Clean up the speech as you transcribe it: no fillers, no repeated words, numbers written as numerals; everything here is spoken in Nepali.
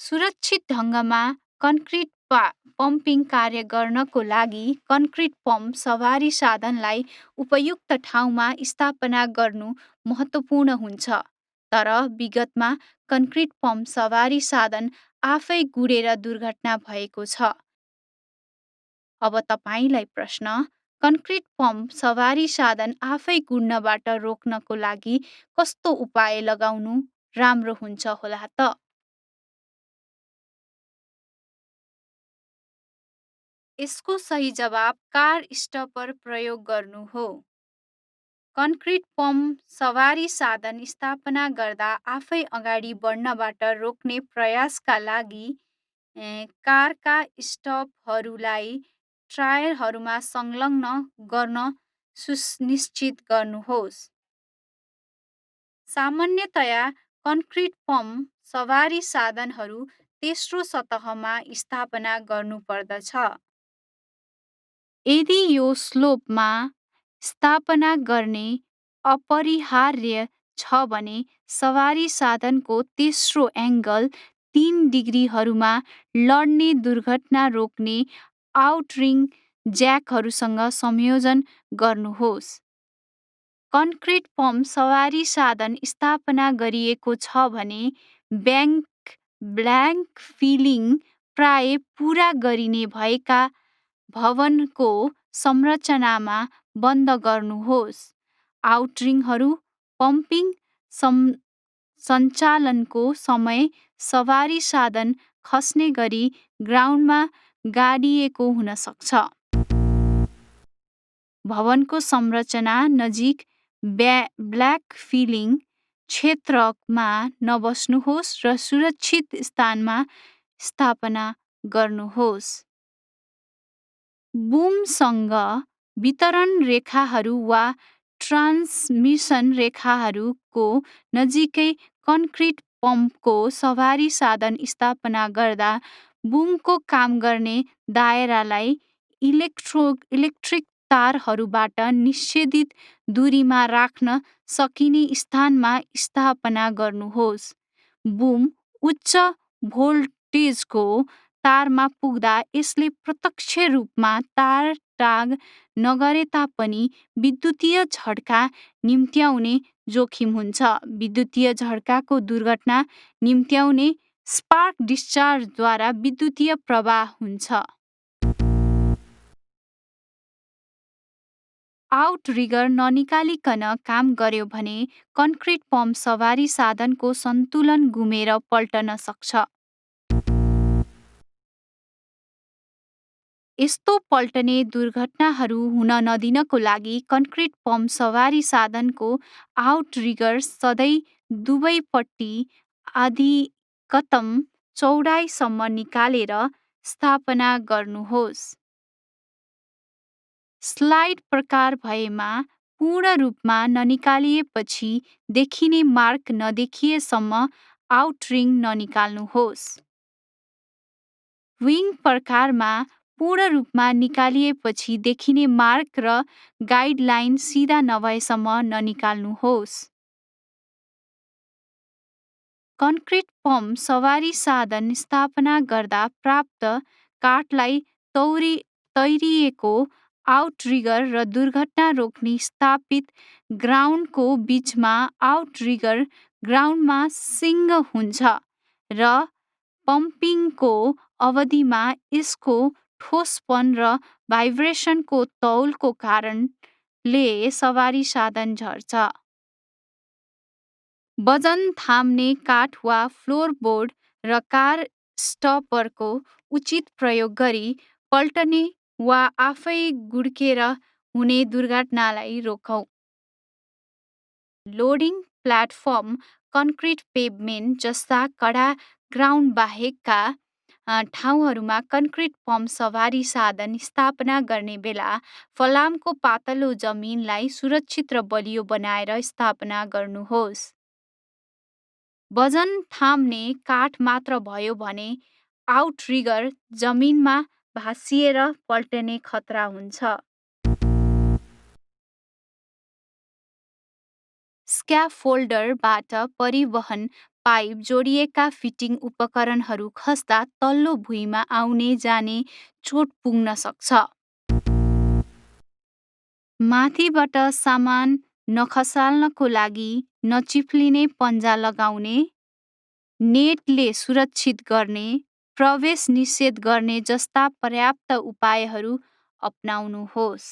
सुरक्षित ढङ्गमा कन्क्रिट पम्पिङ कार्य गर्नको लागि कन्क्रिट पम्प सवारी साधनलाई उपयुक्त ठाउँमा स्थापना गर्नु महत्त्वपूर्ण हुन्छ। तर विगतमा कन्क्रिट पम्प सवारी साधन आफै गुडेर दुर्घटना भएको छ। अब तपाईँलाई प्रश्न, कन्क्रिट पम्प सवारी साधन आफै गुड्नबाट रोक्नको लागि कस्तो उपाय लगाउनु राम्रो हुन्छ होला त? यसको सही जवाब कार स्टपर प्रयोग गर्नु हो। कन्क्रिट पम्प सवारी साधन स्थापना गर्दा आफै अगाडि बढ्नबाट रोक्ने प्रयासका लागि कारका स्टपहरूलाई टायरहरूमा संलग्न गर्न सुनिश्चित गर्नुहोस्। सामान्यतया कन्क्रिट पम्प सवारी साधनहरू तेस्रो सतहमा स्थापना गर्नुपर्दछ। यदि यो स्लोपमा स्थापना गर्ने अपरिहार्य छ भने सवारी साधनको तेस्रो एङ्गल 3 डिग्रीहरूमा लड्ने दुर्घटना रोक्ने आउटरिङ ज्याकहरूसँग संयोजन गर्नुहोस्। कन्क्रिट पम्प सवारी साधन स्थापना गरिएको छ भने ब्ल्याङ्क फिलिङ प्राय पुरा गरिने भएका भवनको संरचनामा बन्द गर्नुहोस्। आउटरिङहरू पम्पिङ सञ्चालनको समय सवारी साधन खस्ने गरी ग्राउन्डमा गाडिएको हुन सक्छ। भवनको संरचना नजिक ब्ल्याक फिलिङ क्षेत्रमा नबस्नुहोस् र सुरक्षित स्थानमा स्थापना गर्नुहोस्। बुमसँग वितरण रेखाहरू वा ट्रान्समिसन रेखाहरूको नजिकै कन्क्रिट पम्पको सवारी साधन स्थापना गर्दा बुमको काम गर्ने दायरालाई इलेक्ट्रिक तारहरूबाट निषेधित दूरीमा राख्न सकिने स्थानमा स्थापना गर्नुहोस्। बुम उच्च भोल्टेजको तारमा पुग्दा यसले प्रत्यक्ष रूपमा तार टाग नगरे तापनि विद्युतीय झड्का निम्त्याउने जोखिम हुन्छ। विद्युतीय झड्काको दुर्घटना निम्त्याउने स्पार्क डिस्चार्जद्वारा विद्युतीय प्रवाह हुन्छ। आउटरिगर ननिकालिकन काम गर्यो भने कन्क्रिट पम्प सवारी साधनको सन्तुलन गुमेर पल्टन सक्छ। यस्तो पल्टने दुर्घटनाहरू हुन नदिनको लागि कन्क्रिट पम्प सवारी साधनको आउटरिगर सधैँ दुवैपट्टि अधिकतम चौडाइसम्म निकालेर स्थापना गर्नुहोस्। स्लाइड प्रकार भएमा पूर्ण रूपमा ननिकालिएपछि देखिने मार्क नदेखिएसम्म आउटरिङ ननिकाल्नुहोस्। विङ प्रकारमा पूर्ण रूपमा निकालिएपछि देखिने मार्क र गाइडलाइन सिधा नभएसम्म ननिकाल्नुहोस्। कन्क्रिट पम्प सवारी साधन स्थापना गर्दा प्राप्त काठलाई तैरिएको आउटरिगर र दुर्घटना रोक्ने स्थापित ग्राउन्डको बिचमा आउटरिगर ग्राउन्डमा सिङ्ग हुन्छ र पम्पिङको अवधिमा यसको ठोसपन र भाइब्रेसनको तौलको कारणले सवारी साधन झर्छ। वजन थाम्ने काठ वा फ्लोरबोर्ड र कार स्टपरको उचित प्रयोग गरी पल्टने वा आफै गुड्केर हुने दुर्घटनालाई रोकौँ। लोडिङ प्लेटफर्म कन्क्रिट पेभमेन्ट जस्ता कडा ग्राउन्ड बाहेकका ठाउँहरूमा कन्क्रिट पम्प सवारी साधन स्थापना गर्ने बेला फलामको पातलो जमिनलाई सुरक्षित र बलियो बनाएर स्थापना गर्नुहोस्। वजन थाम्ने काठ मात्र भयो भने आउटरिगर जमिनमा भाँसिएर पल्टने खतरा हुन्छ। स्क्याफोल्डरबाट परिवहन पाइप जोडिएका फिटिङ उपकरणहरू खस्दा तल्लो भुइँमा आउने जाने चोट पुग्न सक्छ। माथिबाट सामान नखसाल्नको लागि नचिप्लिने पन्जा लगाउने, नेटले सुरक्षित गर्ने, प्रवेश निषेध गर्ने जस्ता पर्याप्त उपायहरू अपनाउनुहोस्।